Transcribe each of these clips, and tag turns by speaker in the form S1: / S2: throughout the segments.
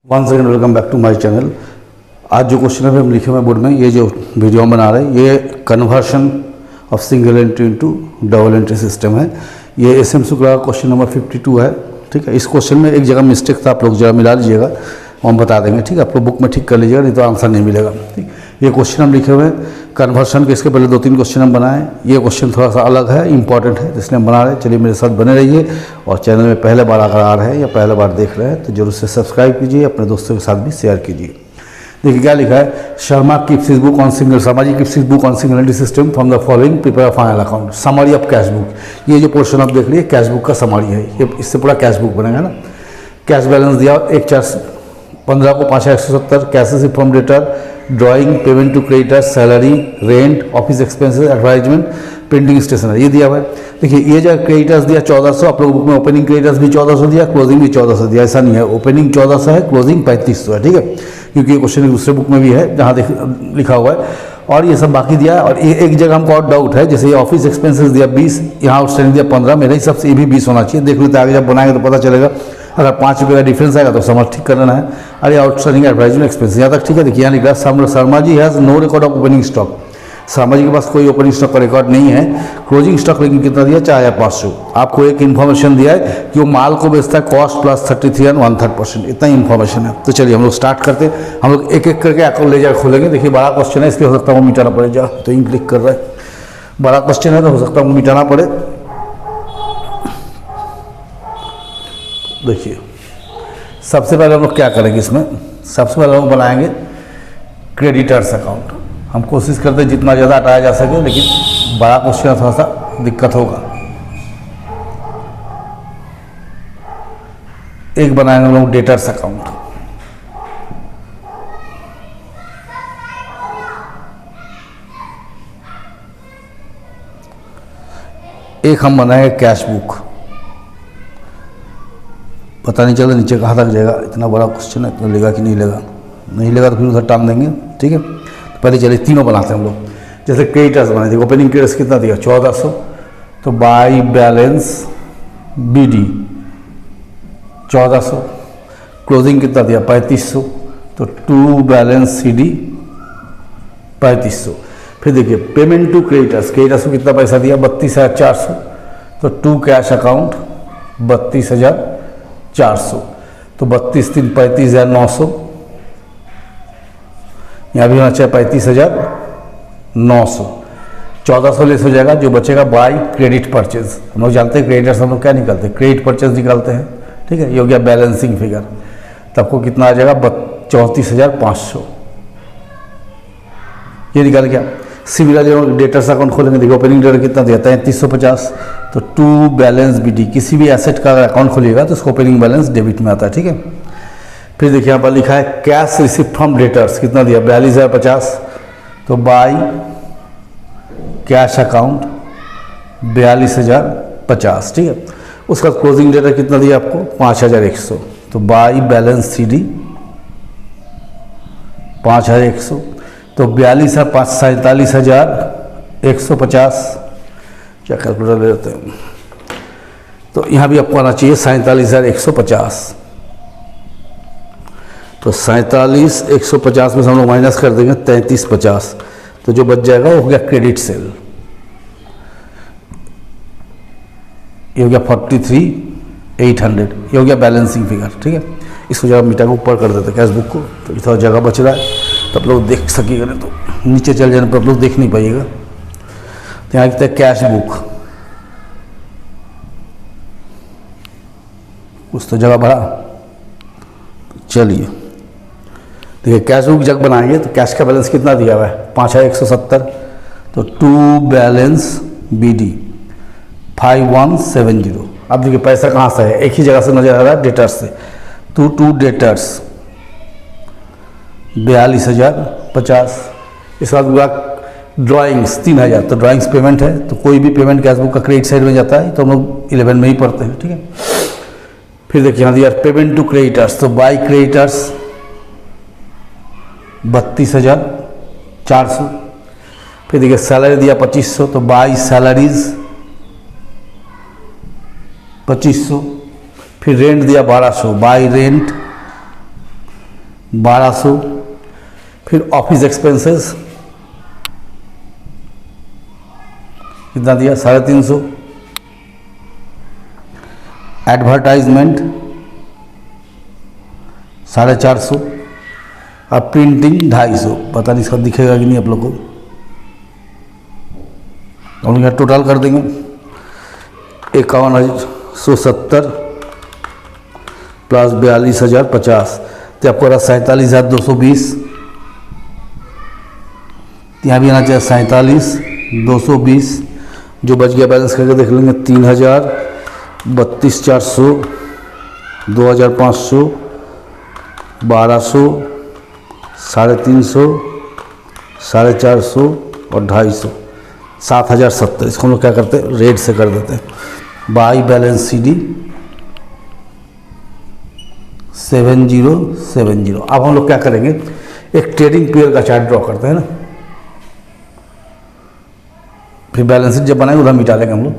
S1: One second, welcome back to my channel. आज जो question है हम लिखे हुए बोर्ड में, ये जो वीडियो हम बना रहे हैं ये conversion of single entry into double entry system है। ये एसएमसी का क्वेश्चन नंबर 52 है। ठीक है, इस क्वेश्चन में एक जगह मिस्टेक था, आप लोग जरा मिला लीजिएगा, हम बता देंगे। ठीक है, आप लोग बुक में ठीक कर लीजिएगा, नहीं तो आंसर नहीं मिलेगा। ठीक, ये क्वेश्चन हम लिखे हुए हैं कन्वर्शन के। इसके पहले 2-3 क्वेश्चन हम बनाए। ये क्वेश्चन थोड़ा सा अलग है, इंपॉर्टेंट है, इसलिए हम बना रहे हैं। चलिए मेरे साथ बने रहिए, और चैनल में पहले बार अगर आ रहे हैं या पहले बार देख रहे हैं तो जरूर से सब्सक्राइब कीजिए, अपने दोस्तों के साथ भी शेयर कीजिए। देखिए क्या लिखा है, Sharma keeps his book on single, Sharma ji keeps his book on single entry system from the following, prepare final account, summary of cash book. ये जो पोर्शन आप देख रही है कैश बुक का समरी है, ये इससे पूरा कैश बुक बनेगा ना। कैश बैलेंस दिया 1/4/15 को 5,170, cash received from debtor, drawing, payment to creditor, salary, rent, office expenses, advertisement, printing stationery, ये दिया हुआ है। देखिए ये जो क्रेडिटर्स दिया 1400, आप लोग बुक में ओपनिंग क्रेडिटर्स भी 1400 दिया, क्लोजिंग भी 1400 दिया। ऐसा नहीं है, ओपनिंग 1400 है, क्लोजिंग 3500 है। ठीक है, क्योंकि ये क्वेश्चन दूसरे बुक में भी है जहाँ लिखा हुआ है, और ये सब बाकी दिया है। और एक जगह हमको और डाउट है, जैसे ये ऑफिस एक्सपेंसेस दिया 20, यहाँ आउटस्टैंडिंग दिया 15, मेरे हिसाब से ये भी 20 होना चाहिए। देख लेते आगे जब बनाएंगे तो पता चलेगा। अगर 5 रुपये का डिफरेंस आएगा तो समझ ठीक करना है। अरे आउटस्टैंडिंग एडवर्टाइजमेंट एक्सपेंस यहाँ तक ठीक है। देखिए यहाँ लिख रहा है Sharma ji has no record of opening stock, Sharma ji के पास कोई ओपनिंग स्टॉक का रिकॉर्ड नहीं है। क्लोजिंग स्टॉक लेकिन कितना दिया, 4,500। आपको एक इन्फॉर्मेशन दिया है कि वो माल को बेचता है कॉस्ट प्लस 33 और 1/3%, इतना ही इन्फॉर्मेशन है। तो चलिए हम लोग स्टार्ट करते हैं। हम लोग एक एक करके अकाउंट ले जाकर खोलेंगे। देखिए बड़ा क्वेश्चन है, इसलिए हो सकता है वो मिटाना पड़े। जा तो इन क्लिक कर रहा है, बड़ा क्वेश्चन है तो हो सकता है वो मिटाना पड़े। देखिए सबसे पहले हम लोग क्या करेंगे, इसमें सबसे पहले हम लोग बनाएंगे क्रेडिटर्स अकाउंट। हम कोशिश करते हैं जितना ज़्यादा हटाया जा सके, लेकिन बड़ा क्वेश्चन थोड़ा सा दिक्कत होगा। एक बनाएंगे हम लोग डेटर्स अकाउंट। एक हम बनाएंगे कैश बुक। पता नहीं चला नीचे कहाँ तक जाएगा, इतना बड़ा क्वेश्चन है, इतना लेगा कि नहीं लेगा। नहीं लेगा तो फिर उधर टांग देंगे। ठीक है, तो पहले चलिए तीनों बनाते हैं हम लोग। जैसे क्रेडिटर्स बनाए थे, ओपनिंग क्रेडिटर्स कितना दिया 1400, तो बाई बैलेंस BD 1400, क्लोजिंग कितना दिया 3500, तो टू बैलेंस CD 3500। फिर देखिए पेमेंट टू क्रेडिटर्स, क्रेडिटर्स को कितना पैसा दिया 32,400, तो टू कैश अकाउंट 32,400, तो 32 3 35,900, यहाँ भी होना चाहिए 35,900। 1400 लेस हो जाएगा, जो बचेगा बाई क्रेडिट परचेज। हम लोग जानते हैं क्रेडिटर्स हम लोग क्या निकालते हैं, क्रेडिट परचेज निकालते हैं। ठीक है, ये हो गया बैलेंसिंग फिगर, तो आपको कितना आ जाएगा 34,500, ये निकाल गया। सिमिलरली हम डेटर्स अकाउंट खोलेंगे। देखिए ओपनिंग डेटर कितना दिया 3350, तो टू बैलेंस BD, किसी भी एसेट का अकाउंट खोलिएगा तो उसको ओपनिंग बैलेंस डेबिट में आता है। ठीक है, फिर देखिए यहाँ पर लिखा है कैश रिसिप्ट फ्रॉम डेटर्स कितना दिया 42,050, तो बाई कैश अकाउंट 42,050। ठीक है, उसका क्लोजिंग डेटर कितना दिया आपको 5,100, तो बाई बैलेंस CD 5,100, तो 42 और 5 47,150। क्या कैलकुलेटर ले लेते हैं, तो यहाँ भी आपको आना चाहिए 47,150, तो 47,150 में से हम लोग माइनस कर देंगे 3350, तो जो बच जाएगा वो हो गया क्रेडिट सेल, ये हो गया 43,800, ये हो गया बैलेंसिंग फिगर। ठीक है, इसको जरा मिटा के ऊपर कर देते कैश बुक को, तो थोड़ा जगह बच रहा है तो आप लोग देख सकिएगा, नहीं तो नीचे चल जाने पर आप लोग देख नहीं पाइएगा। तो यहाँ लिखते हैं कैश बुक, कुछ तो जगह भरा। चलिए देखिए कैश बुक जब बनाएंगे तो कैश का बैलेंस कितना दिया हुआ है 5,170, तो टू बैलेंस BD 5170। अब देखिए पैसा कहाँ से है, एक ही जगह से नजर आ रहा है, डेटर्स से। तो टू डेटर्स 42,050। इसके बाद ड्राइंग्स 3,000, तो ड्राइंग्स पेमेंट है, तो कोई भी पेमेंट कैश बुक का क्रेडिट साइड में जाता है, तो हम लोग 11 में ही पढ़ते हैं। ठीक है, फिर देखिए यहाँ दिया पेमेंट टू क्रेडिटर्स, तो बाई क्रेडिटर्स 32,400। फिर देखिए सैलरी दिया 2500, तो बाई सैलरीज 2500। फिर रेंट दिया 1200, बाई रेंट 1200। फिर ऑफिस एक्सपेंसेस कितना दिया 350। एडवर्टाइजमेंट 450 और प्रिंटिंग 250। पता नहीं इसका दिखेगा कि नहीं आप लोग को। हम लोग यहाँ टोटल कर देंगे 51,170 प्लस 42,050 तो आपको रहा 47,220। यहाँ भी आना चाहिए 47,220। जो बच गया बैलेंस करके देख लेंगे 3,000, 32,400, 2,500, 1,200, 350, 450 और 250, 7,070। इसको हम लोग क्या करते हैं रेट से कर देते हैं। By balance CD 7070। अब हम लोग क्या करेंगे एक ट्रेडिंग पेयर का चार्ट ड्रॉ करते हैं ना, फिर बैलेंस शीट जब बनाएंगे उधर मिटा लेंगे हम लोग।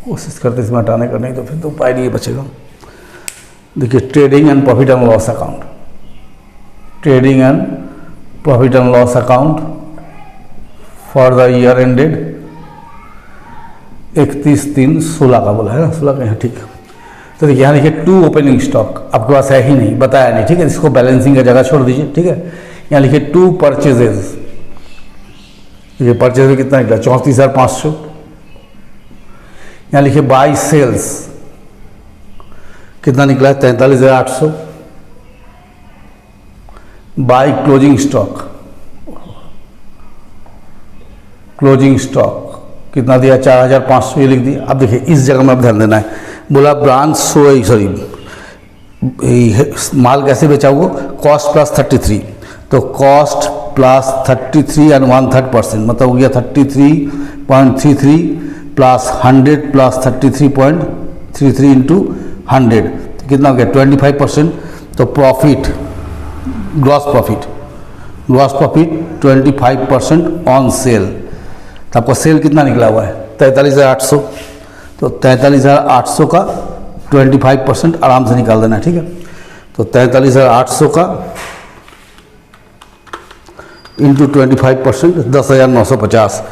S1: कोशिश करते इसमें हटाने का, नहीं तो फिर तो उपाय नहीं बचेगा। देखिए trading and profit and loss account, trading and profit and loss account for the year ended 31/3/16 का बोला है ना, 16 का यहाँ ठीक है। तो देखिए यहाँ देखिए 2 ओपनिंग स्टॉक आपके पास है ही नहीं, बताया नहीं, ठीक है। इसको बैलेंसिंग का जगह छोड़ दीजिए, ठीक है। यहाँ लिखिए 2 परचेजेज, ये परचेज में कितना निकला 34,500। यहाँ लिखिए बाई सेल्स कितना निकला है 43,800। By closing stock, closing stock कितना दिया 4,500, ये लिख दिया। अब देखिए इस जगह में अब ध्यान देना है, बोला ब्रांच सॉरी माल कैसे बेचा हुआ कॉस्ट प्लस 33, तो कॉस्ट प्लस 33 एंड 1/3% मतलब हो गया 33.33 प्लस 100 प्लस 33.33 इंटू 100 तो कितना हो गया 25%। तो profit gross profit 25% on sale. तो आपका सेल कितना निकला हुआ है 43,800, तो 43,800 का 25% आराम से निकाल देना, ठीक है। तो 43,800 का इंटू 25% 10,950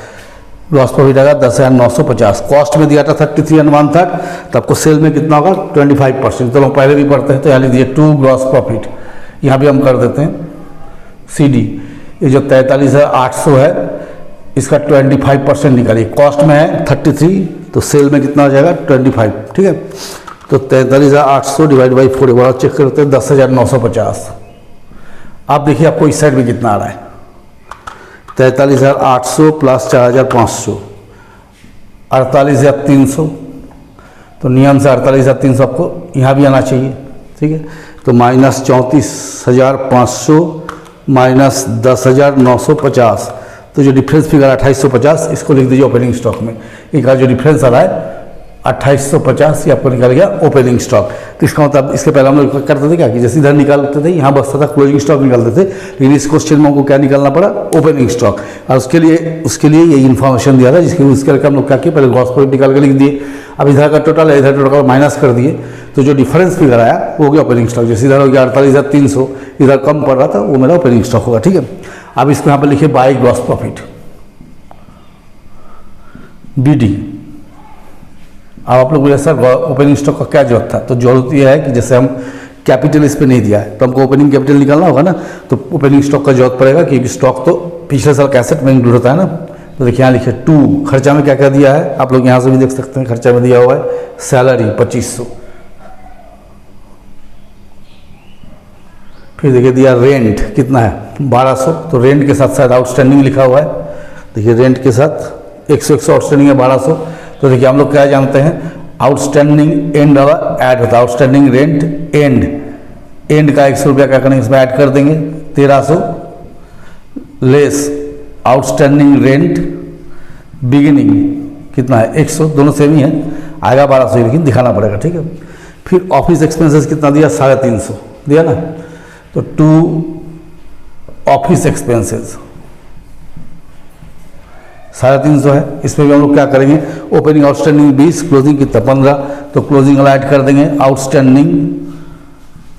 S1: ग्रॉस प्रॉफिट आएगा 10,950। कॉस्ट में दिया था 33 एंड 1/3, तो आपको सेल में कितना होगा 25%। तो हम पहले भी पढ़ते हैं, तो यहाँ लीजिए 2 ग्रॉस प्रॉफिट, यहाँ भी हम कर देते हैं CD। ये जो 43,800 है इसका 25% निकालिए, कॉस्ट में है 33 तो सेल में कितना हो जाएगा 25, ठीक है। तो 43,800 डिवाइड बाई 4 चेक करते हैं 10,950। आप देखिए आपको इस साइड में कितना आ रहा है 43,800 प्लस 4,500 48,300। तो नियम से 48,300 आपको यहाँ भी आना चाहिए, ठीक है। तो माइनस 34,500 माइनस 10,950, तो जो डिफरेंस फिगर 2850 इसको लिख दीजिए ओपनिंग स्टॉक में। एक जो डिफरेंस आ रहा है 2850 ये आपको निकाल गया ओपनिंग स्टॉक। तो इसका मतलब इसके पहले हम लोग करते थे क्या कि जैसे इधर निकालते थे यहाँ बचता था क्लोजिंग स्टॉक निकालते थे, लेकिन इस क्वेश्चन में हमको क्या निकालना पड़ा ओपनिंग स्टॉक। और उसके लिए ये इन्फॉर्मेशन दिया था जिसके उसके करके हम लोग क्या किए पहले ग्रॉस प्रॉफिट निकाल के लिख दिए। अब इधर का टोटल है, इधर टोटल माइनस कर दिए, तो जो डिफरेंस फिगर आया वो हो गया ओपनिंग स्टॉक। जैसे इधर हो गया 48,300, इधर कम पड़ रहा था वो मेरा ओपनिंग स्टॉक होगा, ठीक है। अब इसको यहाँ पर लिखिए बाई ग्रॉस प्रॉफिट BD। अब आप लोग बोले सर ओपनिंग स्टॉक का क्या जरूरत था, तो जरूरत यह है कि जैसे हम कैपिटल इस पर नहीं दिया है तो हमको ओपनिंग कैपिटल निकालना होगा ना, तो ओपनिंग स्टॉक का जरूरत पड़ेगा क्योंकि स्टॉक तो पिछले साल का एसेट में इंक्लूड होता है ना। तो देखिए यहाँ लिखिए 2 खर्चा में क्या क्या दिया है आप लोग यहाँ से भी देख सकते हैं। खर्चा में दिया हुआ है सैलरी 2500, फिर देखिए दिया रेंट कितना है 1200, तो रेंट के साथ शायद आउटस्टैंडिंग लिखा हुआ है। देखिए रेंट के साथ 100 आउटस्टैंडिंग है 1200। तो देखिए हम लोग क्या जानते हैं आउटस्टैंडिंग एंड वाला ऐड होता है, आउटस्टैंडिंग रेंट एंड का 100 रुपया क्या करेंगे इसमें ऐड कर देंगे 1300 लेस आउटस्टैंडिंग रेंट बिगिनिंग कितना है 100, दोनों सेम ही है आएगा 1200, लेकिन दिखाना पड़ेगा, ठीक है। फिर ऑफिस एक्सपेंसेस कितना दिया 350 दिया ना, तो 2 ऑफिस एक्सपेंसेस 350 है। इसमें भी हम लोग क्या करेंगे, ओपनिंग आउटस्टैंडिंग 20, क्लोजिंग कितना 15, तो क्लोजिंग वाला ऐड कर देंगे। आउटस्टैंडिंग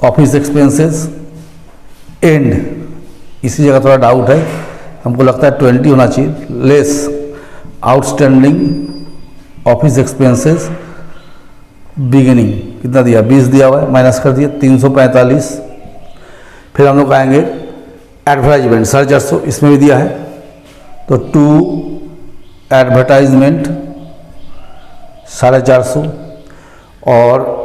S1: ऑफिस एक्सपेंसेस एंड, इसी जगह थोड़ा डाउट है, हमको लगता है 20 होना चाहिए, less outstanding office expenses beginning कितना दिया 20 दिया हुआ है, माइनस कर दिया 345। फिर हम लोग आएंगे एडवर्टाइजमेंट 450, इसमें भी दिया है, तो टू एडवर्टाइजमेंट 450 और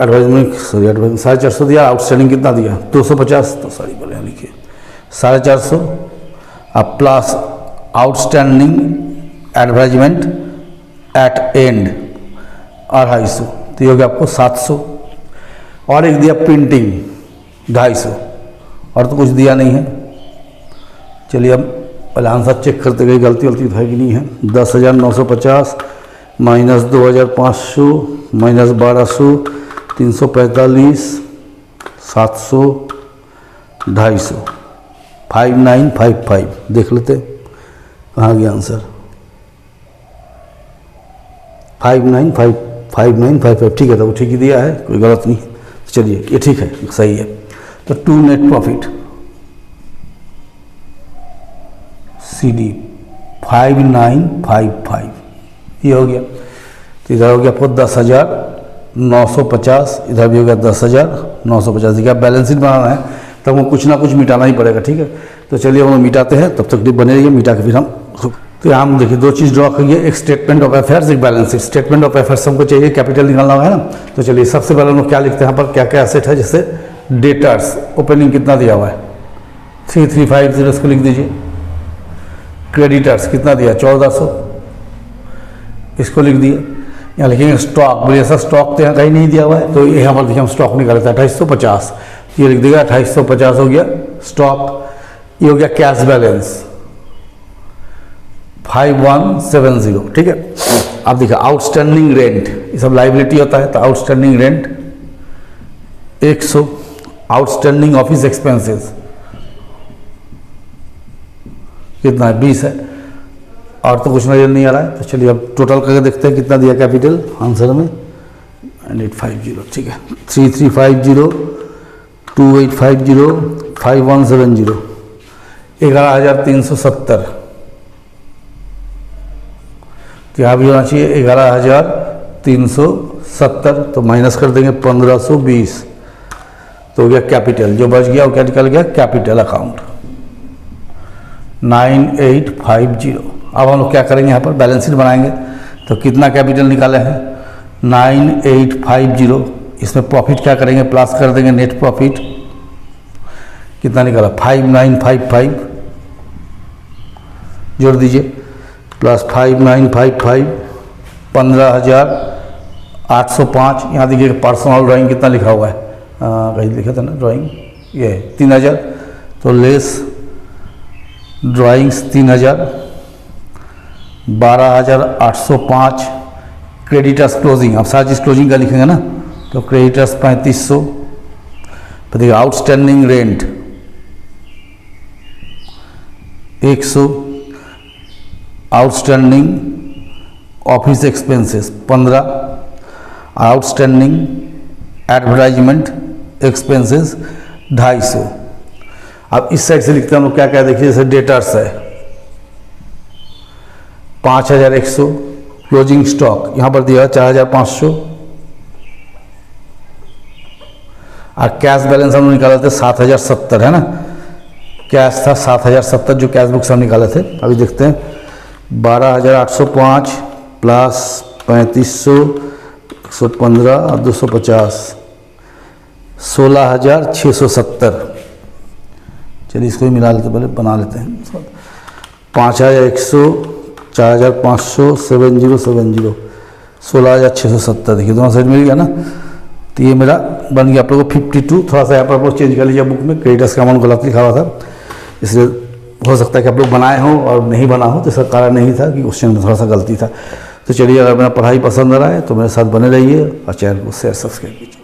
S1: एडवर्टाइजमेंट 450 दिया। आउटस्टैंडिंग कितना दिया 250, तो सॉरी बोले लिखिए 450 अब plus outstanding advertisement at end 250, तो ये हो गया आपको 700। और एक दिया प्रिंटिंग 250, और तो कुछ दिया नहीं है। चलिए अब पहले आंसर चेक करते गए, गलती वलती है कि नहीं है। 10,950 माइनस 2,500 माइनस 1,200 345 700 250 5955 देख लेते कहाँ गया आंसर। 5955 ठीक है, तो वो ठीक ही दिया है, कोई गलत नहीं है। चलिए ये ठीक है, सही है। तो टू नेट प्रॉफिट CD 5955 ये हो गया। तो इधर हो गया आपको 10,950, इधर भी हो गया 10,950। देखिए आप बैलेंस शीट बनाना है तो हमको कुछ ना कुछ मिटाना ही पड़ेगा, ठीक है। तो चलिए हम मिटाते हैं, तब तक बने रहिए, मिटा के फिर हम। तो यहाँ हम देखिए दो चीज़ ड्रॉ करिए, एक स्टेटमेंट ऑफ अफेयर्स, एक balance sheet. Statement of affairs हमको चाहिए, कैपिटल निकालना है ना। तो चलिए सबसे पहले हम लोग क्या लिखते हैं, यहाँ पर क्या क्या एसेट है। जैसे डेटर्स ओपनिंग कितना दिया हुआ है 3350, इसको लिख दीजिए। क्रेडिटर्स कितना दिया 1400, इसको लिख दिए। यहाँ लिखेंगे स्टॉक, बोलिए ऐसा स्टॉक तो यहाँ कहीं नहीं दिया हुआ है, तो यहाँ पर देखिए हम स्टॉक निकाले थे 2850, ये लिख देगा 2850 हो गया स्टॉक। ये हो गया कैश बैलेंस 5170, ठीक है। अब देखिए आउटस्टैंडिंग रेंट, ये सब लाइबिलिटी होता है, तो outstanding rent 100, outstanding office expenses कितना है 20 है, और तो कुछ नजर नहीं आ रहा है। तो चलिए अब टोटल करके देखते हैं कितना दिया कैपिटल आंसर में 9850, ठीक है। 3350 2850 5170 11,370, तो यहाँ भी होना चाहिए 11,370, तो माइनस कर देंगे 1520, तो हो गया कैपिटल। जो बच गया वो क्या निकल गया, कैपिटल अकाउंट 9850। अब हम लोग क्या करेंगे, यहाँ पर बैलेंस शीट बनाएंगे। तो कितना कैपिटल निकाले हैं 9850, इसमें प्रॉफिट क्या करेंगे, प्लस कर देंगे नेट प्रॉफिट कितना निकाला 5955, जोड़ दीजिए प्लस 5955 15,805। यहाँ देखिए पर्सनल ड्राइंग कितना लिखा हुआ है, कहीं लिखा था ना ड्राइंग, ये 3000, तो लेस ड्राइंग्स 3000 12,805। क्रेडिटर्स क्लोजिंग, अब सारी चीज़ क्लोजिंग का लिखेंगे ना, तो क्रेडिटर्स 3500। तो देखिए outstanding rent 100, outstanding office expenses 15, outstanding advertisement expenses 250। अब इस साइड से लिखते हैं हम लोग क्या क्या, देखिए जैसे डेटर्स है 5100, क्लोजिंग स्टॉक यहाँ पर दिया 4500, और कैश बैलेंस हम लोग निकाले थे 7070 है ना, कैश था 7070 जो कैश बुक से हम निकाले थे। अभी देखते हैं 12,805 प्लस 3500 115 और 250 16,670। चलिए इसको भी मिला लेते, पहले बना लेते हैं। 5,100 4,500 7070 16,670, देखिए दोनों साइड मिल गया ना। तो ये मेरा बन गया आप लोगों को 52। थोड़ा सा यहाँ पर आप लोग चेंज कर लीजिए, बुक में क्रेडिटर्स का अमाउंट गलत लिखा हुआ था, इसलिए हो सकता है कि आप लोग बनाए हो और नहीं बना हो, तो इसका कारण नहीं था कि क्वेश्चन में थोड़ा सा गलती था। तो चलिए अगर मेरा पढ़ाई पसंद आ रहा है तो मेरे साथ बने रहिए और चैनल को शेयर सब्सक्राइब कीजिए।